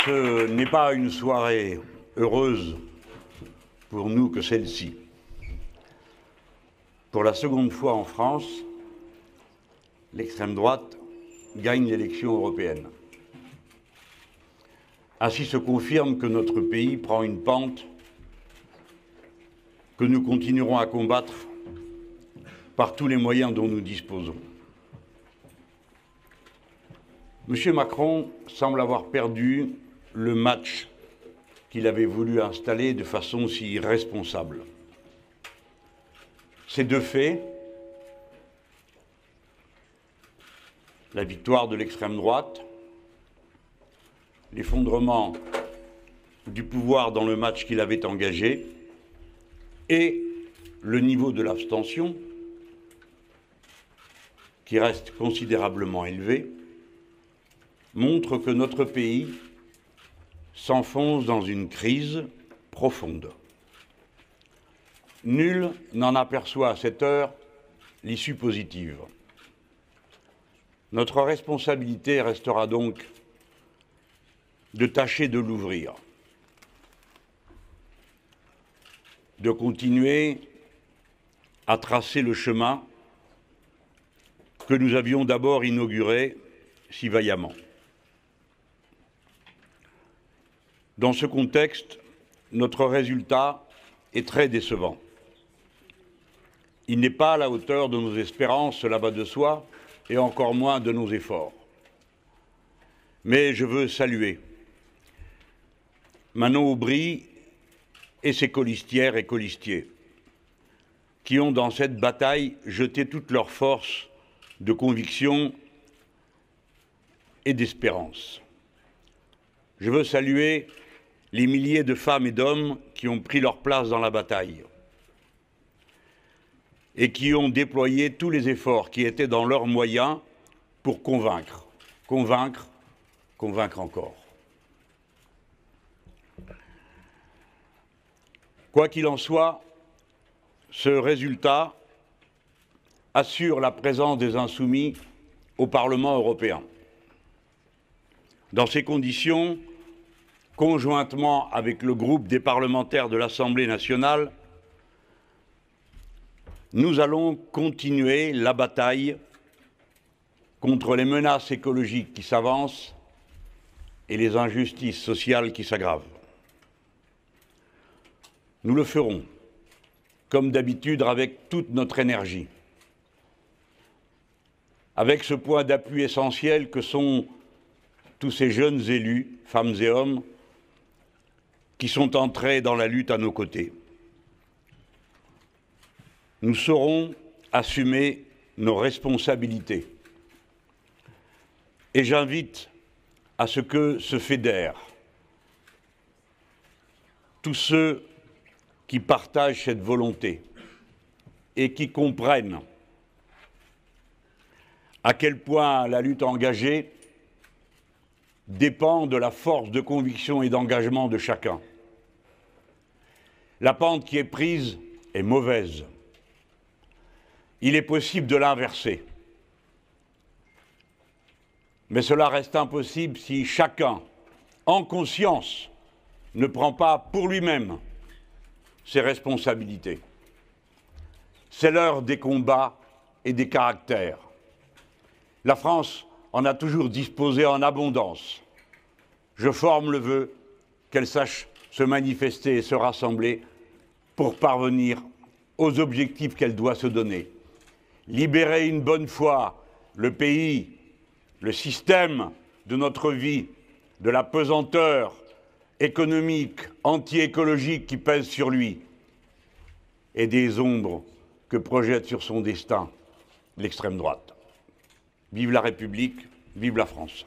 Ce n'est pas une soirée heureuse pour nous que celle-ci. Pour la seconde fois en France, l'extrême droite gagne l'élection européenne. Ainsi se confirme que notre pays prend une pente que nous continuerons à combattre par tous les moyens dont nous disposons. M. Macron semble avoir perdu le match qu'il avait voulu installer de façon si irresponsable. Ces deux faits, la victoire de l'extrême droite, l'effondrement du pouvoir dans le match qu'il avait engagé et le niveau de l'abstention, qui reste considérablement élevé, montrent que notre pays s'enfonce dans une crise profonde. Nul n'en aperçoit à cette heure l'issue positive. Notre responsabilité restera donc de tâcher de l'ouvrir, de continuer à tracer le chemin que nous avions d'abord inauguré si vaillamment. Dans ce contexte, notre résultat est très décevant. Il n'est pas à la hauteur de nos espérances, cela va de soi, et encore moins de nos efforts. Mais je veux saluer Manon Aubry et ses colistières et colistiers, qui ont dans cette bataille jeté toutes leurs forces de conviction et d'espérance. Je veux saluer les milliers de femmes et d'hommes qui ont pris leur place dans la bataille et qui ont déployé tous les efforts qui étaient dans leurs moyens pour convaincre, convaincre, convaincre encore. Quoi qu'il en soit, ce résultat assure la présence des Insoumis au Parlement européen. Dans ces conditions, conjointement avec le groupe des parlementaires de l'Assemblée nationale, nous allons continuer la bataille contre les menaces écologiques qui s'avancent et les injustices sociales qui s'aggravent. Nous le ferons, comme d'habitude, avec toute notre énergie, avec ce point d'appui essentiel que sont tous ces jeunes élus, femmes et hommes, qui sont entrés dans la lutte à nos côtés. Nous saurons assumer nos responsabilités. Et j'invite à ce que se fédèrent tous ceux qui partagent cette volonté et qui comprennent à quel point la lutte engagée dépend de la force de conviction et d'engagement de chacun. La pente qui est prise est mauvaise. Il est possible de l'inverser. Mais cela reste impossible si chacun, en conscience, ne prend pas pour lui-même ses responsabilités. C'est l'heure des combats et des caractères. La France en a toujours disposé en abondance. Je forme le vœu qu'elle sache se manifester et se rassembler pour parvenir aux objectifs qu'elle doit se donner. Libérer une bonne fois le pays, le système de notre vie, de la pesanteur économique, anti-écologique qui pèse sur lui et des ombres que projette sur son destin l'extrême droite. Vive la République, vive la France.